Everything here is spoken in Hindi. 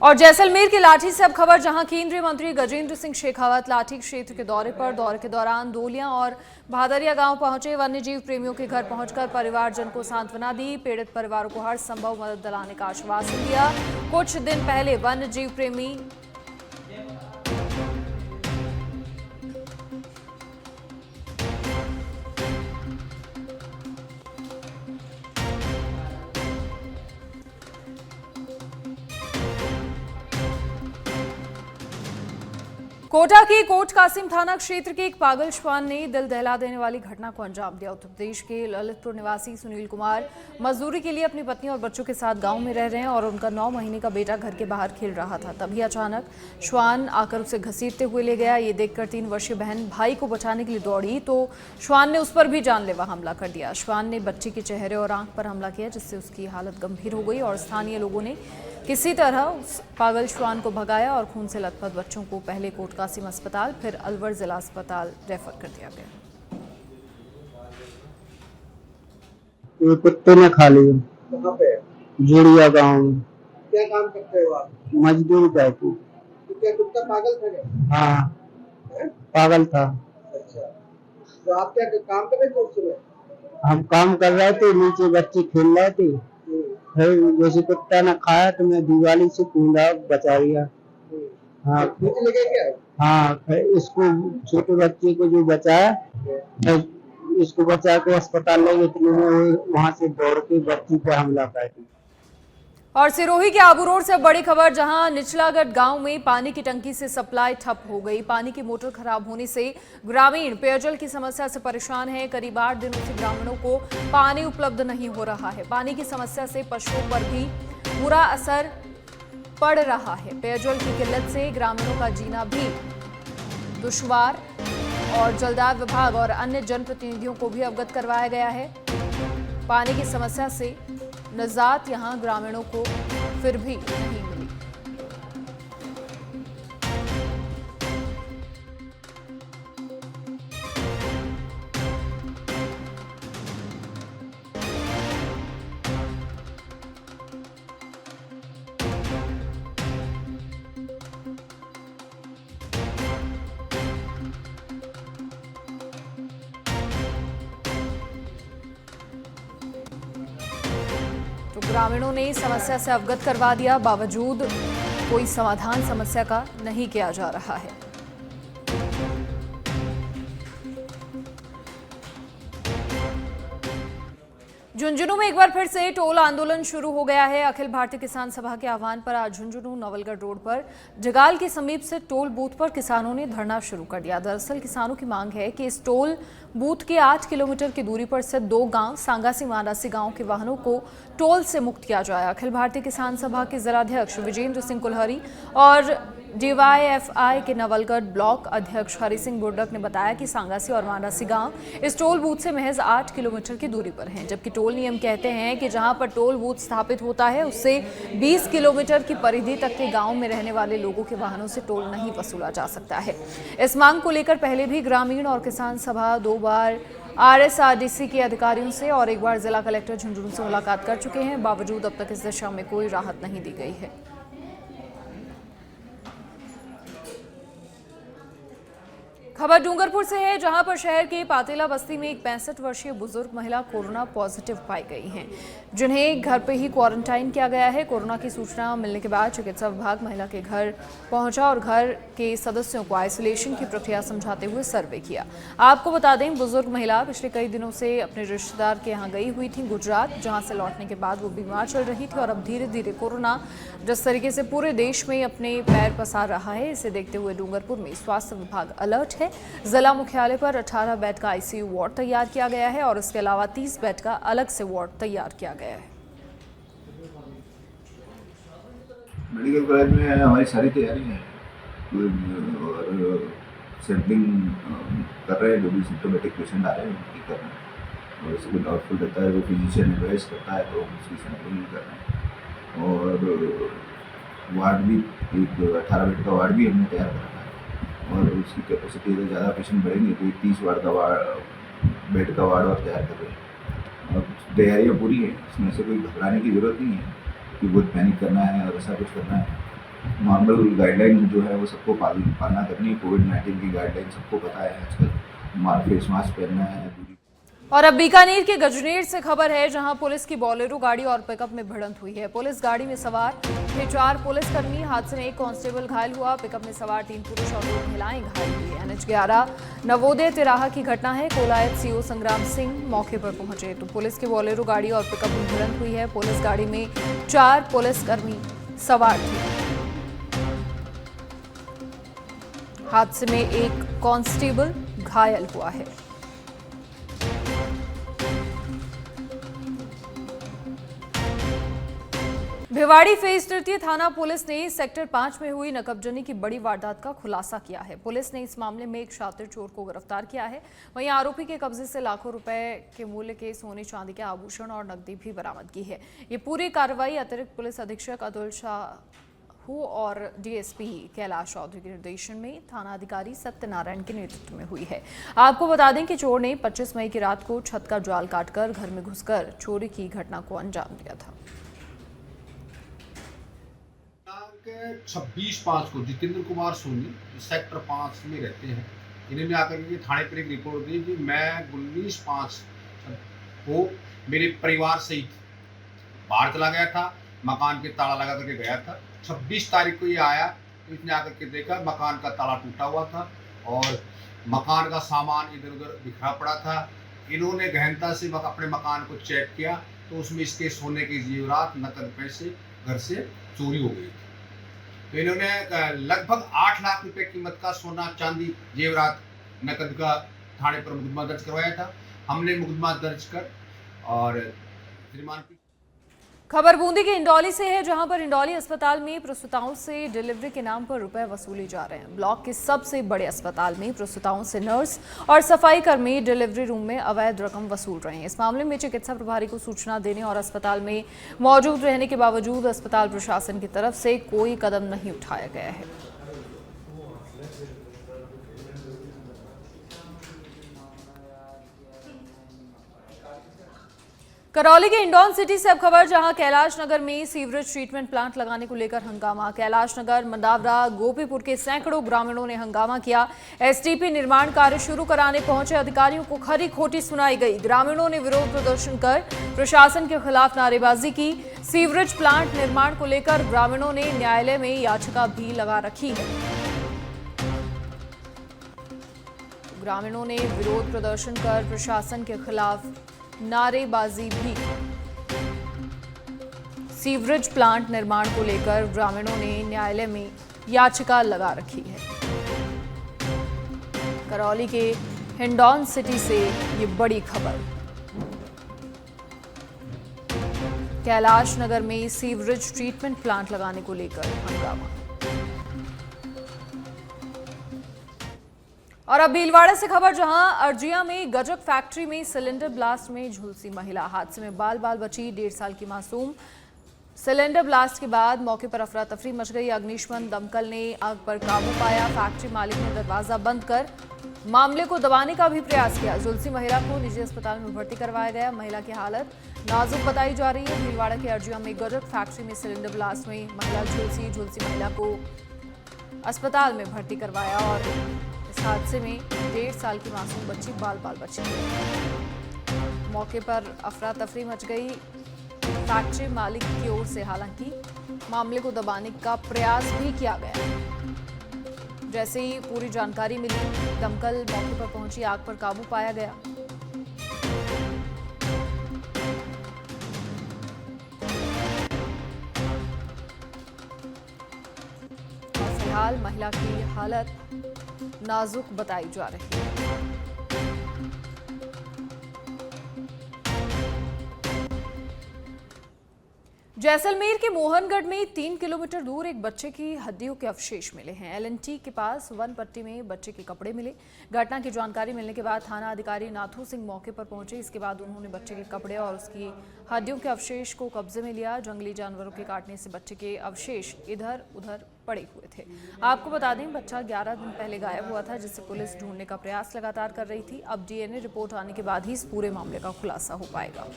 और जैसलमेर की लाठी से अब खबर, जहां केंद्रीय मंत्री गजेंद्र सिंह शेखावत लाठी क्षेत्र के दौरे के दौरान दोलियां और भादरिया गांव पहुंचे। वन्यजीव प्रेमियों के घर पहुंचकर परिवारजन को सांत्वना दी, पीड़ित परिवारों को हर संभव मदद दिलाने का आश्वासन दिया। कुछ दिन पहले वन्यजीव प्रेमी कोटा के कोट कासिम थाना क्षेत्र के एक पागल श्वान ने दिल दहला देने वाली घटना को अंजाम दिया। उत्तर प्रदेश के ललितपुर निवासी सुनील कुमार मजदूरी के लिए अपनी पत्नी और बच्चों के साथ गांव में रह रहे हैं और उनका 9 महीने का बेटा घर के बाहर खेल रहा था। तभी अचानक श्वान आकर उसे घसीटते हुए ले गया। ये देखकर 3 वर्षीय बहन भाई को बचाने के लिए दौड़ी तो श्वान ने उस पर भी जानलेवा हमला कर दिया। श्वान ने बच्ची के चेहरे और आंख पर हमला किया, जिससे उसकी हालत गंभीर हो गई और स्थानीय लोगों ने किसी तरह उस पागल श्वान को भगाया और खून से लथपथ बच्चों को पहले कोट कासिम अस्पताल फिर अलवर जिला अस्पताल रेफर कर दिया गया। ये कुत्ते ने खा लिया। कहाँ पे? जुड़िया गांव में। क्या काम करते हो आप? मजदूर कहती। तो क्या कुत्ता पागल था क्या? हाँ, पागल था। अच्छा, तो आप क्या काम कर रहे थे उस समय? हम काम कर रहे थे, नीचे बच्चे खेल रहे थे। फिर जैसे कुत्ता ने खाया तो मैं दिवाली से कूदा, बचा लिया। हाँ, नीचे ले गए क्या? हाँ, फिर इसको छोटे बच्चे को जो बचाया, फिर इसको बचा के अस्पताल ले गए, तो वहां से दौड़ के बच्ची पे हमला कर दिया। और सिरोही के आबू रोड से बड़ी खबर, जहां निचलागढ़ गांव में पानी की टंकी से सप्लाई ठप हो गई। पानी की मोटर खराब होने से ग्रामीण पेयजल की समस्या से परेशान हैं। करीब 8 दिनों से ग्रामीणों को पानी उपलब्ध नहीं हो रहा है। पानी की समस्या से पशुओं पर भी बुरा असर पड़ रहा है। पेयजल की किल्लत से ग्रामीणों का जीना भी दुश्वार और जलदाय विभाग और अन्य जनप्रतिनिधियों को भी अवगत करवाया गया है। पानी की समस्या से निजात यहां ग्रामीणों को फिर भी नहीं मिली। तो ग्रामीणों ने समस्या से अवगत करवा दिया, बावजूद कोई समाधान समस्या का नहीं किया जा रहा है। झुंझुनू में एक बार फिर से टोल आंदोलन शुरू हो गया है। अखिल भारतीय किसान सभा के आह्वान पर आज झुंझुनू नवलगढ़ रोड पर जगाल के समीप से टोल बूथ पर किसानों ने धरना शुरू कर दिया। दरअसल किसानों की मांग है कि इस टोल बूथ के 8 किलोमीटर की दूरी पर स्थित 2 गांव सांगासी मानासी गांव के वाहनों को टोल से मुक्त किया जाए। अखिल भारतीय किसान सभा के जिलाध्यक्ष विजेंद्र सिंह कुलहरी और डीवाईएफआई के नवलगढ़ ब्लॉक अध्यक्ष हरि सिंह बुर्डक ने बताया कि सांगासी और मानासी गांव इस टोल बूथ से महज 8 किलोमीटर की दूरी पर हैं, जबकि टोल नियम कहते हैं कि जहां पर टोल बूथ स्थापित होता है उससे 20 किलोमीटर की परिधि तक के गांव में रहने वाले लोगों के वाहनों से टोल नहीं वसूला जा सकता है। इस मांग को लेकर पहले भी ग्रामीण और किसान सभा 2 बार आरएसआरडीसी के अधिकारियों से और 1 बार जिला कलेक्टर झुंझुनू से मुलाकात कर चुके हैं। बावजूद अब तक इस दिशा में कोई राहत नहीं दी गई है। खबर डूंगरपुर से है, जहां पर शहर के पातेला बस्ती में एक 65 वर्षीय बुजुर्ग महिला कोरोना पॉजिटिव पाई गई हैं, जिन्हें घर पे ही क्वारंटाइन किया गया है। कोरोना की सूचना मिलने के बाद चिकित्सा विभाग महिला के घर पहुंचा और घर के सदस्यों को आइसोलेशन की प्रक्रिया समझाते हुए सर्वे किया। आपको बता दें, बुजुर्ग महिला पिछले कई दिनों से अपने रिश्तेदार के यहाँ गई हुई थी गुजरात, जहाँ से लौटने के बाद वो बीमार चल रही थी और अब धीरे धीरे कोरोना जिस तरीके से पूरे देश में अपने पैर पसार रहा है, इसे देखते हुए डूंगरपुर में स्वास्थ्य विभाग अलर्ट है। जिला मुख्यालय पर 18 बेड का आईसीयू वार्ड तैयार किया गया है और इसके अलावा 30 बेड का अलग से वार्ड तैयार किया गया है। मेडिकल कॉलेज में हमारी सारी तैयारी है और सैम्पलिंग कर रहे हैं। जो भी सिम्टोमेटिक पेशेंट आ रहे हैं उनकी कर रहे हैं और उसको डाउटफुल रहता है वो फिजिशियन एडवाइस करता है तो उसकी सैम्पलिंग कर रहे हैं। और वार्ड भी एक 18 बेड का वार्ड भी हमने तैयार कर रखा है और उसकी कैपेसिटी अगर ज़्यादा पेशेंट बढ़ेंगे तो 30 वार्ड का बेड का वार्ड और तैयार कर रहे हैं और तैयारियाँ पूरी हैं। इसमें से कोई घबराने की ज़रूरत नहीं है कि बहुत पैनिक करना है और ऐसा कुछ करना है। नॉर्मल गाइडलाइन जो है वो सबको पालना करनी है। कोविड-19 की गाइडलाइन सबको पता है आजकल। फेस मास्क पहनना है, दूरी। और अब बीकानेर के गजनेर से खबर है, जहां पुलिस की बोलेरो गाड़ी और पिकअप में भिड़ंत हुई है। पुलिस गाड़ी में सवार थे 4 पुलिसकर्मी। हादसे में 1 कांस्टेबल घायल हुआ। पिकअप में सवार 3 पुरुष और 2 महिलाएं घायल हुई। NH11 नवोदय तिराहा की घटना है। कोलायत CO संग्राम सिंह मौके पर पहुंचे तो पुलिस की बोलेरो गाड़ी और पिकअप में भिड़ंत हुई है। पुलिस गाड़ी में 4 पुलिसकर्मी सवार थे। हादसे में 1 कांस्टेबल घायल हुआ है। भिवाड़ी फेज 3 थाना पुलिस ने सेक्टर 5 में हुई नकबजनी की बड़ी वारदात का खुलासा किया है। पुलिस ने इस मामले में एक शातिर चोर को गिरफ्तार किया है। वहीं आरोपी के कब्जे से लाखों रुपए के मूल्य के सोने चांदी के आभूषण और नकदी भी बरामद की है। ये पूरी कार्रवाई अतिरिक्त पुलिस अधीक्षक अतुल शाहू और DSP कैलाश चौधरी के निर्देशन में थाना अधिकारी सत्यनारायण के नेतृत्व में हुई है। आपको बता दें कि चोर ने 25 मई की रात को छत का जाल काटकर घर में घुसकर चोरी की घटना को अंजाम दिया था। 26/5 को जितेंद्र कुमार सोनी सेक्टर 5 में रहते हैं। इन्होंने आकर के थाने पर एक रिपोर्ट दी कि मैं 19/5 को मेरे परिवार सहित बाहर चला गया था, मकान के ताला लगा करके गया था। 26 तारीख को ये आया तो इसने आकर के देखा मकान का ताला टूटा हुआ था और मकान का सामान इधर उधर बिखरा पड़ा था। इन्होंने गहनता से अपने मकान को चेक किया तो उसमें इसके सोने के जेवरात, नकद पैसे घर से चोरी हो गई। तो इन्होंने लगभग 8 लाख रुपए कीमत का सोना, चांदी, जेवरात, नकद का थाने पर मुकदमा दर्ज करवाया था। हमने मुकदमा दर्ज कर और जुर्माना। खबर बूंदी के इंडौली से है, जहां पर इंडौली अस्पताल में प्रसूताओं से डिलीवरी के नाम पर रुपए वसूले जा रहे हैं। ब्लॉक के सबसे बड़े अस्पताल में प्रसूताओं से नर्स और सफाई कर्मी डिलीवरी रूम में अवैध रकम वसूल रहे हैं। इस मामले में चिकित्सा प्रभारी को सूचना देने और अस्पताल में मौजूद रहने के बावजूद अस्पताल प्रशासन की तरफ से कोई कदम नहीं उठाया गया है। करौली के इंडौन सिटी से अब खबर, जहां कैलाश नगर में सीवरेज ट्रीटमेंट प्लांट लगाने को लेकर हंगामा। कैलाश नगर, मंदावरा, गोपीपुर के सैकड़ों ग्रामीणों ने हंगामा किया। STP निर्माण कार्य शुरू कराने पहुंचे अधिकारियों को खरी खोटी सुनाई गई। ग्रामीणों ने विरोध प्रदर्शन कर प्रशासन के खिलाफ नारेबाजी की। सीवरेज प्लांट निर्माण को लेकर ग्रामीणों ने न्यायालय में याचिका भी लगा रखी है। ग्रामीणों ने विरोध प्रदर्शन कर प्रशासन के खिलाफ नारेबाजी भी। सीवरेज प्लांट निर्माण को लेकर ग्रामीणों ने न्यायालय में याचिका लगा रखी है। करौली के हिंडौन सिटी से ये बड़ी खबर। कैलाश नगर में सीवरेज ट्रीटमेंट प्लांट लगाने को लेकर हंगामा। और अब भीलवाड़ा से खबर, जहां अर्जिया में गजक फैक्ट्री में सिलेंडर ब्लास्ट में झुलसी महिला। हादसे में बाल बाल बची 1.5 साल की मासूम। सिलेंडर ब्लास्ट के बाद मौके पर अफरा तफरी मच गई। अग्निशमन दमकल ने आग पर काबू पाया। फैक्ट्री मालिक ने दरवाजा बंद कर मामले को दबाने का भी प्रयास किया। झुलसी महिला को निजी अस्पताल में भर्ती करवाया गया। महिला की हालत नाजुक बताई जा रही है। भीलवाड़ा के अर्जिया में गजक फैक्ट्री में सिलेंडर ब्लास्ट में महिला झुलसी महिला को अस्पताल में भर्ती करवाया और इस हादसे में 1.5 साल की मासूम बच्ची बाल बाल बची। मौके पर अफरा तफरी मच गई। फैक्ट्री मालिक की ओर से हालांकि मामले को दबाने का प्रयास भी किया गया। जैसे ही पूरी जानकारी मिली, दमकल मौके पर पहुंची, आग पर काबू पाया गया। और फिलहाल महिला की हालत नाजुक बताई जा रही है। जैसलमेर के मोहनगढ़ में 3 किलोमीटर दूर एक बच्चे की हड्डियों के अवशेष मिले हैं। LNT के पास वन पट्टी में बच्चे के कपड़े मिले। घटना की जानकारी मिलने के बाद थाना अधिकारी नाथू सिंह मौके पर पहुंचे। इसके बाद उन्होंने बच्चे के कपड़े और उसकी हड्डियों के अवशेष को कब्जे में लिया। जंगली जानवरों के काटने से बच्चे के अवशेष इधर उधर पड़े हुए थे। आपको बता दें, बच्चा 11 दिन पहले गायब हुआ था, जिसे पुलिस ढूंढने का प्रयास लगातार कर रही थी। अब DNA रिपोर्ट आने के बाद ही इस पूरे मामले का खुलासा हो पाएगा।